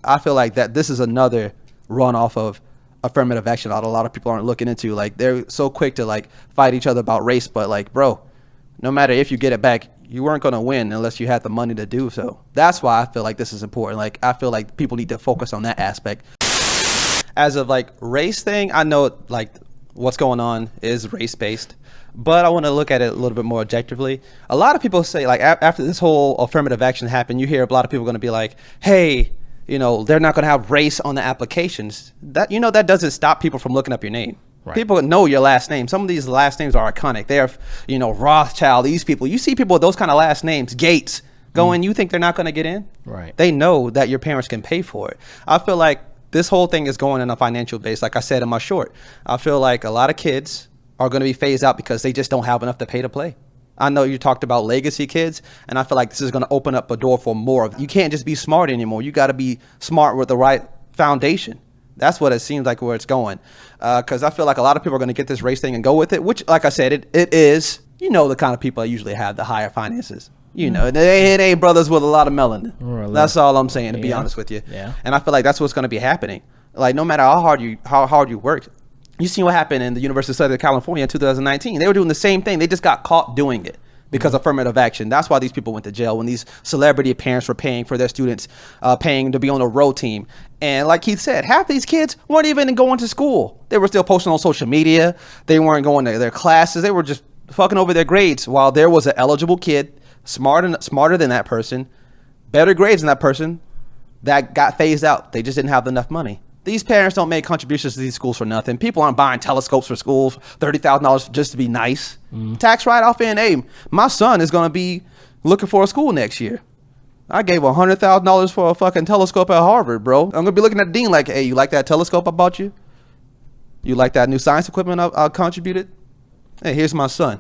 I feel like that this is another runoff of affirmative action that a lot of people aren't looking into. Like, they're so quick to like fight each other about race, but like, bro, no matter if you get it back, you weren't going to win unless you had the money to do so. That's why I feel like this is important. Like, I feel like people need to focus on that aspect. As of like race thing, I know like what's going on is race based, but I want to look at it a little bit more objectively. A lot of people say, like, after this whole affirmative action happened, you hear a lot of people going to be like, hey, you know, they're not going to have race on the applications. That, you know, that doesn't stop people from looking up your name. Right. People know your last name. Some of these last names are iconic. They're, you know, Rothschild, these people. You see people with those kind of last names, Gates, going, you think they're not going to get in? Right. They know that your parents can pay for it. I feel like this whole thing is going in a financial base. Like I said in my short, I feel like a lot of kids are going to be phased out because they just don't have enough to pay to play. I know you talked about legacy kids, and I feel like this is going to open up a door for more of. You can't just be smart anymore. You got to be smart with the right foundation. That's what it seems like where it's going. Because I feel like a lot of people are going to get this race thing and go with it, which, like I said, it is, you know, the kind of people that usually have the higher finances. You know, it ain't brothers with a lot of melanin. That's all I'm saying, to be honest with you. Yeah. And I feel like that's what's going to be happening. Like, no matter how hard you work, you see what happened in the University of Southern California in 2019. They were doing the same thing. They just got caught doing it because of affirmative action. That's why these people went to jail, when these celebrity parents were paying for their students, paying to be on a row team. And like Keith said, half these kids weren't even going to school. They were still posting on social media. They weren't going to their classes. They were just fucking over their grades, while there was an eligible kid, smarter than that person, better grades than that person, that got phased out. They just didn't have enough money. These parents don't make contributions to these schools for nothing. People aren't buying telescopes for schools, $30,000 just to be nice. Tax write-off in, hey, my son is going to be looking for a school next year. I gave $100,000 for a fucking telescope at Harvard, bro. I'm going to be looking at the dean like, hey, you like that telescope I bought you? You like that new science equipment I contributed? Hey, here's my son.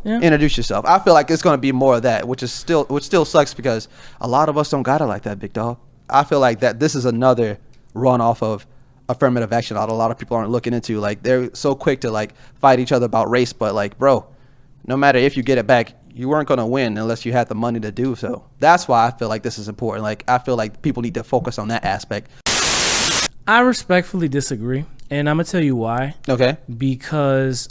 Yeah. Introduce yourself. I feel like it's going to be more of that, which still sucks because a lot of us don't got it like that, big dog. I feel like that this is another runoff of affirmative action that a lot of people aren't looking into. Like, they're so quick to like fight each other about race, but like, bro, no matter if you get it back, you weren't going to win unless you had the money to do so. That's why I feel like this is important. Like, I feel like people need to focus on that aspect. I respectfully disagree, and I'm gonna tell you why. Okay. Because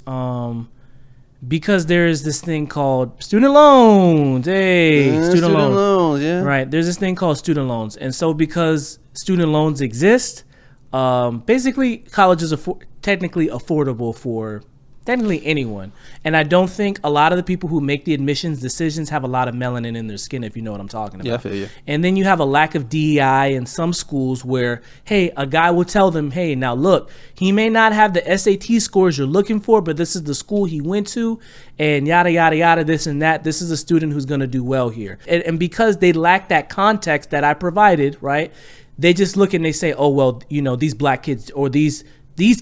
there is this thing called student loans. Hey, student loans. Yeah. Right. There's this thing called student loans. And so because student loans exist, basically colleges are technically affordable for technically anyone. And I don't think a lot of the people who make the admissions decisions have a lot of melanin in their skin, if you know what I'm talking about. Yeah, I feel you. And then you have a lack of DEI in some schools where, hey, a guy will tell them, hey, now look, he may not have the SAT scores you're looking for, but this is the school he went to, and yada, yada, yada, this and that. This is a student who's going to do well here. And because they lack that context that I provided, right, they just look and they say, oh, well, you know, these black kids or these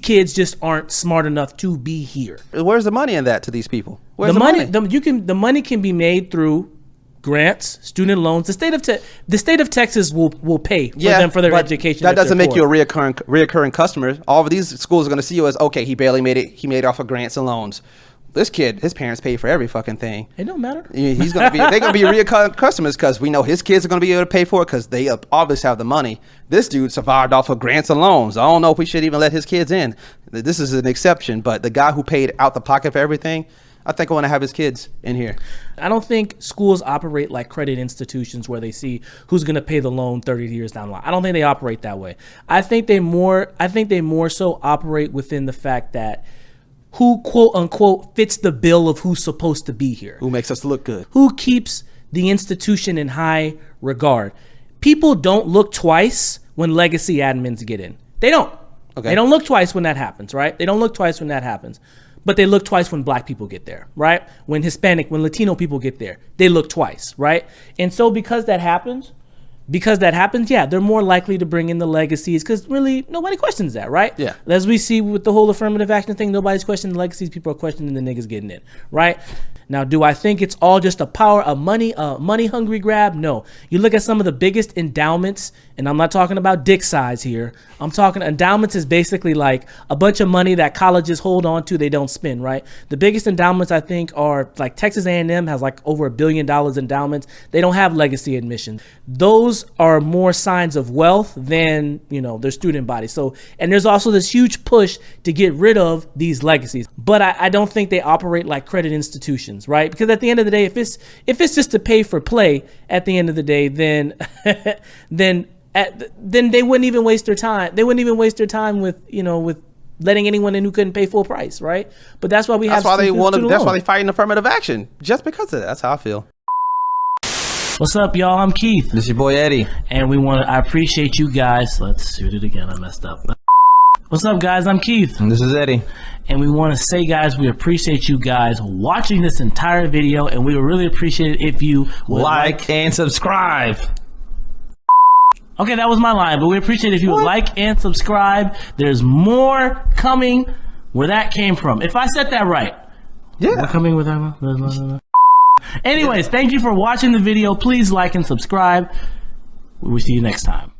kids just aren't smart enough to be here. Where's the money in that to these people? Where's the money? The money can be made through grants, student loans. The state of Texas will pay for them for their education. That doesn't make you a reoccurring customer. All of these schools are going to see you as, okay, he barely made it. He made it off of grants and loans. This kid, his parents pay for every fucking thing. It don't matter. They're gonna be reoccurring customers because we know his kids are gonna be able to pay for it because they obviously have the money. This dude survived off of grants and loans. I don't know if we should even let his kids in. This is an exception, but the guy who paid out the pocket for everything, I think I want to have his kids in here. I don't think schools operate like credit institutions where they see who's going to pay the loan 30 years down the line. I don't think they operate that way. I think they more so operate within the fact that who, quote unquote, fits the bill of who's supposed to be here. Who makes us look good. Who keeps the institution in high regard. People don't look twice when legacy admins get in. They don't. Okay. They don't look twice when that happens, right? They don't look twice when that happens. But they look twice when black people get there, right? When Latino people get there, they look twice, right? And so because that happens, yeah, they're more likely to bring in the legacies because really nobody questions that, right? Yeah. As we see with the whole affirmative action thing, nobody's questioning the legacies. People are questioning the niggas getting in, right? Now, do I think it's all just a money hungry grab? No. You look at some of the biggest endowments, and I'm not talking about dick size here. I'm talking endowments is basically like a bunch of money that colleges hold on to, they don't spend, right? The biggest endowments I think are like Texas A&M has like over $1 billion endowments. They don't have legacy admissions. Those those are more signs of wealth than, their student body. So, and there's also this huge push to get rid of these legacies. But I don't think they operate like credit institutions, right? Because at the end of the day, if it's just to pay for play, at the end of the day, then then they wouldn't even waste their time. They wouldn't even waste their time with letting anyone in who couldn't pay full price, right? But that's why that's why they fight in affirmative action, just because of that. That's how I feel. What's up, y'all? I'm Keith. This is your boy Eddie. And I appreciate you guys. Let's shoot it again. I messed up. What's up, guys? I'm Keith. And this is Eddie. And we want to say, guys, we appreciate you guys watching this entire video, and we would really appreciate it if you would like and subscribe. Okay, that was my line, but we appreciate it if you would like and subscribe. There's more coming where that came from. If I said that right. Yeah. We're coming with that. Anyways, thank you for watching the video. Please like and subscribe. We'll see you next time.